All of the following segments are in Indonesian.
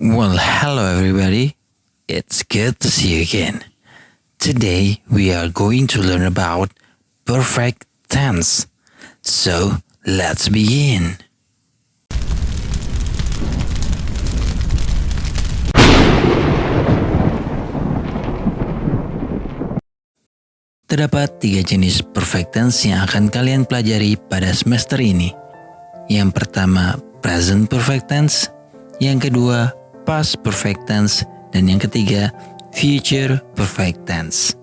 Well, hello everybody. It's good to see you again. Today we are going to learn about perfect tense. So, let's begin. Terdapat 3 jenis perfect tense yang akan kalian pelajari pada semester ini. Yang pertama, present perfect tense. Yang kedua, past perfect tense. Dan yang ketiga, future perfect tense.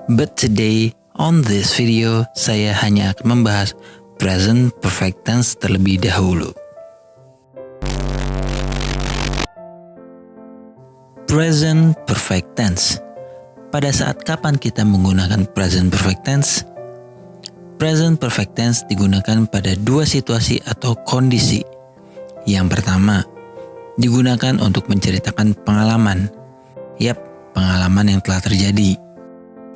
But today, on this video, saya hanya akan membahas present perfect tense terlebih dahulu. Present perfect tense. Pada saat kapan kita menggunakan present perfect tense? Present perfect tense digunakan pada 2 situasi atau kondisi. Yang pertama, digunakan untuk menceritakan pengalaman. Yap, pengalaman yang telah terjadi.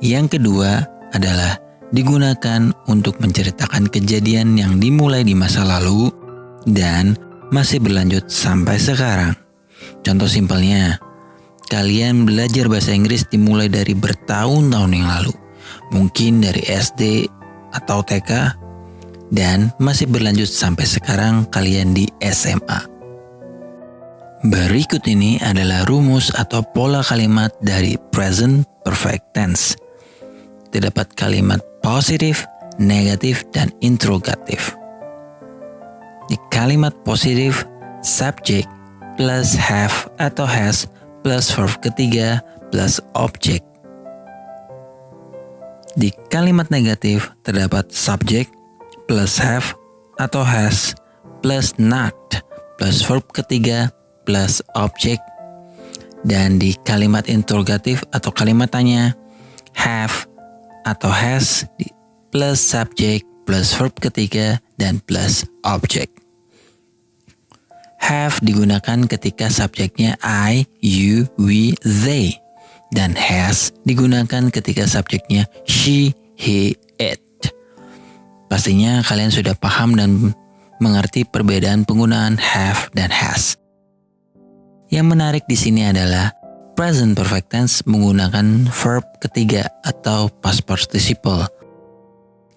Yang kedua adalah digunakan untuk menceritakan kejadian yang dimulai di masa lalu dan masih berlanjut sampai sekarang. Contoh simpelnya, kalian belajar bahasa Inggris dimulai dari bertahun-tahun yang lalu, mungkin dari SD atau TK, dan masih berlanjut sampai sekarang kalian di SMA. Berikut ini adalah rumus atau pola kalimat dari present perfect tense. Terdapat kalimat positif, negatif, dan interrogatif. Di kalimat positif, subject plus have atau has plus verb ketiga plus objek. Di kalimat negatif terdapat subject plus have atau has plus not plus verb ketiga plus objek. Dan di kalimat interrogatif atau kalimat tanya, have atau has plus subject plus verb ketiga dan plus objek. Have digunakan ketika subjeknya I, you, we, they. Dan has digunakan ketika subjeknya she, he, it. Pastinya kalian sudah paham dan mengerti perbedaan penggunaan have dan has. Yang menarik di sini adalah present perfect tense menggunakan verb ketiga atau past participle.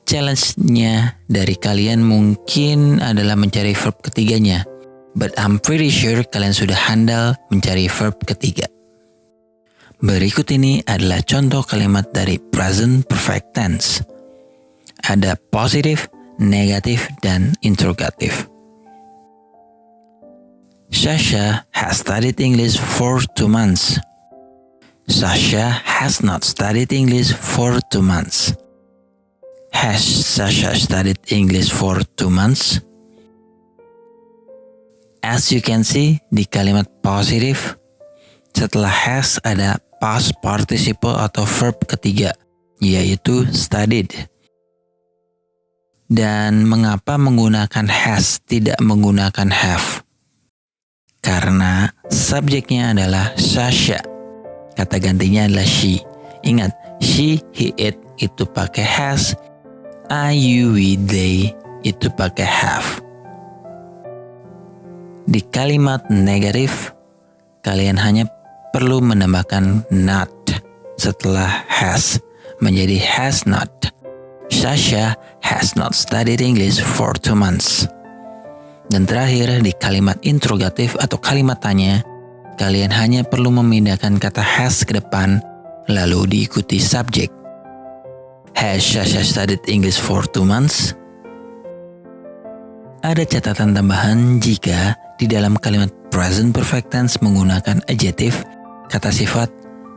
Challenge-nya dari kalian mungkin adalah mencari verb ketiganya. But I'm pretty sure kalian sudah handal mencari verb ketiga. Berikut ini adalah contoh kalimat dari present perfect tense. Ada positif, negatif, dan interrogatif. Sasha has studied English for 2 months. Sasha has not studied English for 2 months. Has Sasha studied English for 2 months? As you can see, di kalimat positif, setelah has ada past participle atau verb ketiga, yaitu studied. Dan mengapa menggunakan has tidak menggunakan have? Karena subjeknya adalah Sasha. Kata gantinya adalah she. Ingat, she, he, it itu pakai has. I, you, we, they itu pakai have. Di kalimat negatif, kalian hanya perlu menambahkan not setelah has menjadi has not. Sasha has not studied English for 2 months. Dan terakhir, di kalimat interrogatif atau kalimat tanya, kalian hanya perlu memindahkan kata has ke depan, lalu diikuti subjek. Has Sasha studied English for 2 months? Ada catatan tambahan jika di dalam kalimat present perfect tense menggunakan adjective, kata sifat,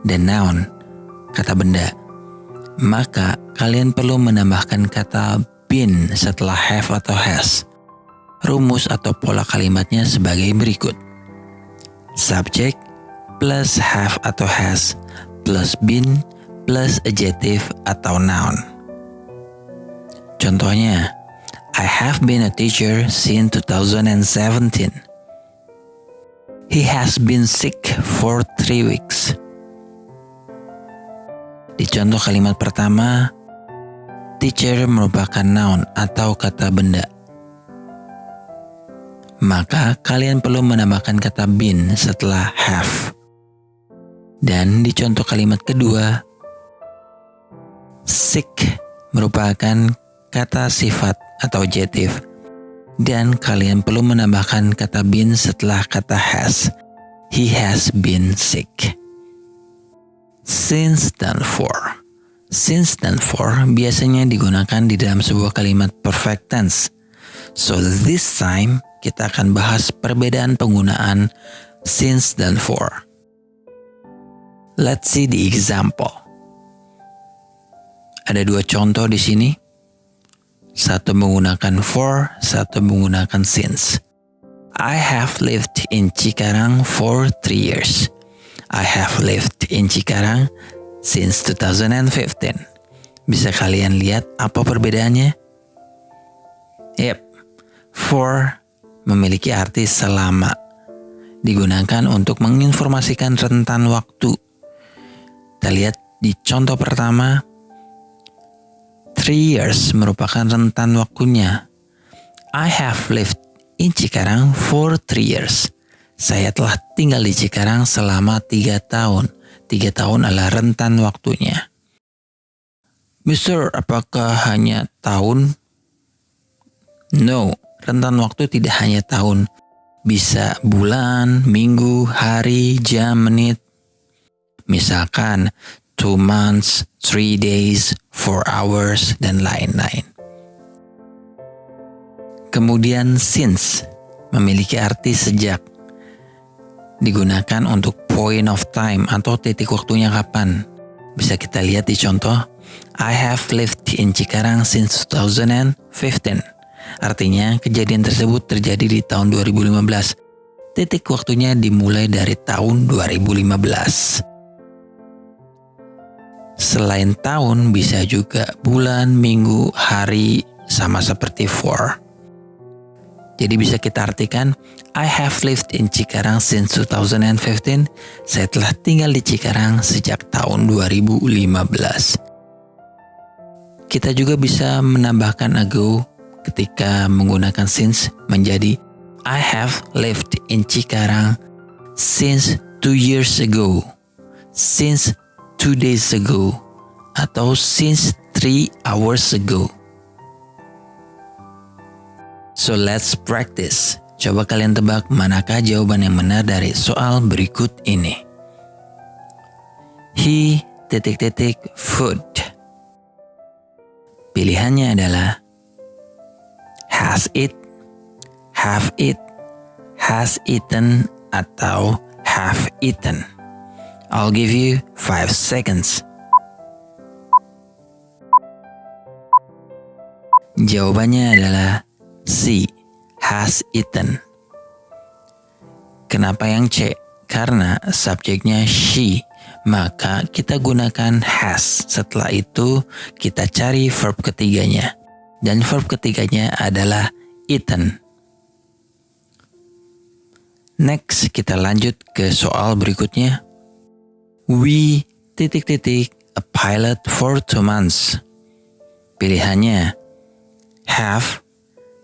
dan noun, kata benda. Maka kalian perlu menambahkan kata been setelah have atau has. Rumus atau pola kalimatnya sebagai berikut. Subject plus have atau has plus been plus adjective atau noun. Contohnya, I have been a teacher since 2017. He has been sick for 3 weeks. Di contoh kalimat pertama, teacher merupakan noun atau kata benda. maka kalian perlu menambahkan kata been setelah have. Dan di contoh kalimat kedua, sick merupakan kata sifat atau adjective, dan kalian perlu menambahkan kata been setelah kata has. He has been sick. Since dan for. Since dan for biasanya digunakan di dalam sebuah kalimat perfect tense. So this time kita akan bahas perbedaan penggunaan since dan for. Let's see the example. Ada dua contoh di sini. Satu menggunakan for, satu menggunakan since. I have lived in Cikarang for 3 years. I have lived in Cikarang since 2015. Bisa kalian lihat apa perbedaannya? Yep, for memiliki arti selama. Digunakan untuk menginformasikan rentan waktu. Kita lihat di contoh pertama, 3 years merupakan rentan waktunya. I have lived in Cikarang for 3 years. Saya telah tinggal di Cikarang selama 3 tahun. 3 tahun adalah rentan waktunya. Mister, apakah hanya tahun? No, rentan waktu tidak hanya tahun. Bisa bulan, minggu, hari, jam, menit. Misalkan 2 months, 3 days, 4 hours, dan lain-lain. Kemudian since memiliki arti sejak. Digunakan untuk point of time atau titik waktunya kapan. Bisa kita lihat di contoh, I have lived in Cikarang since 2015. Artinya kejadian tersebut terjadi di tahun 2015. Titik waktunya dimulai dari tahun 2015. Selain tahun bisa juga bulan, minggu, hari, sama seperti for. Jadi bisa kita artikan, I have lived in Cikarang since 2015. Saya telah tinggal di Cikarang sejak tahun 2015. Kita juga bisa menambahkan ago ketika menggunakan since menjadi I have lived in Cikarang since 2 years ago, since 2 days ago, atau since 3 hours ago. So let's practice. Coba kalian tebak manakah jawaban yang benar dari soal berikut ini. He ... food. Pilihannya adalah has it, have it, has eaten, atau have eaten. I'll give you 5 seconds. Jawabannya adalah C, has eaten. Kenapa yang C? Karena subjeknya she, maka kita gunakan has. Setelah itu kita cari verb ketiganya. Dan verb ketiganya adalah eaten. Next, kita lanjut ke soal berikutnya. We ... a pilot for 2 months. Pilihannya have,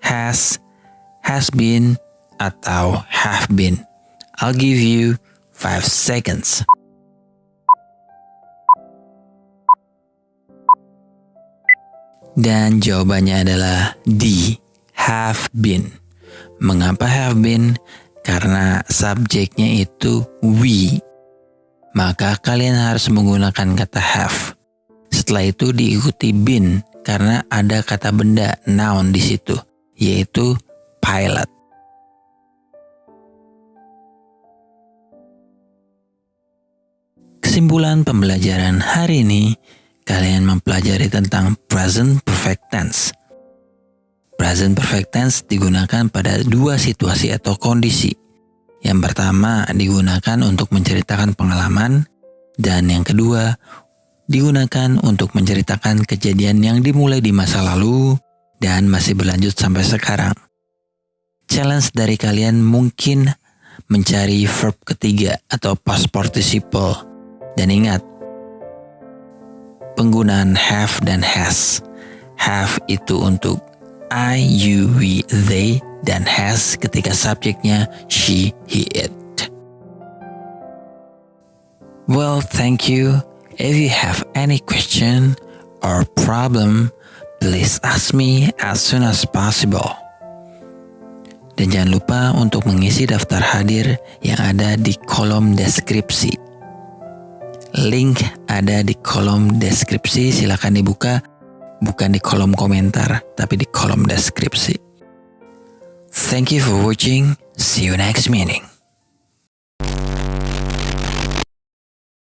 has been, atau have been. I'll give you 5 seconds. Dan jawabannya adalah D, have been. Mengapa have been? Karena subjeknya itu we. Maka kalian harus menggunakan kata have. Setelah itu diikuti been karena ada kata benda noun di situ, yaitu pilot. Kesimpulan pembelajaran hari ini, kalian mempelajari tentang present perfect tense. Present perfect tense digunakan pada 2 situasi atau kondisi. Yang pertama digunakan untuk menceritakan pengalaman, dan yang kedua digunakan untuk menceritakan kejadian yang dimulai di masa lalu dan masih berlanjut sampai sekarang. Challenge dari kalian mungkin mencari verb ketiga atau past participle. Dan ingat, penggunaan have dan has. Have itu untuk I, you, we, they, dan has ketika subjeknya she, he, it. Well, thank you. If you have any question or problem, please ask me as soon as possible. Dan jangan lupa untuk mengisi daftar hadir yang ada di kolom deskripsi. Link ada di kolom deskripsi, silakan dibuka. Bukan di kolom komentar, tapi di kolom deskripsi. Thank you for watching. See you next meeting.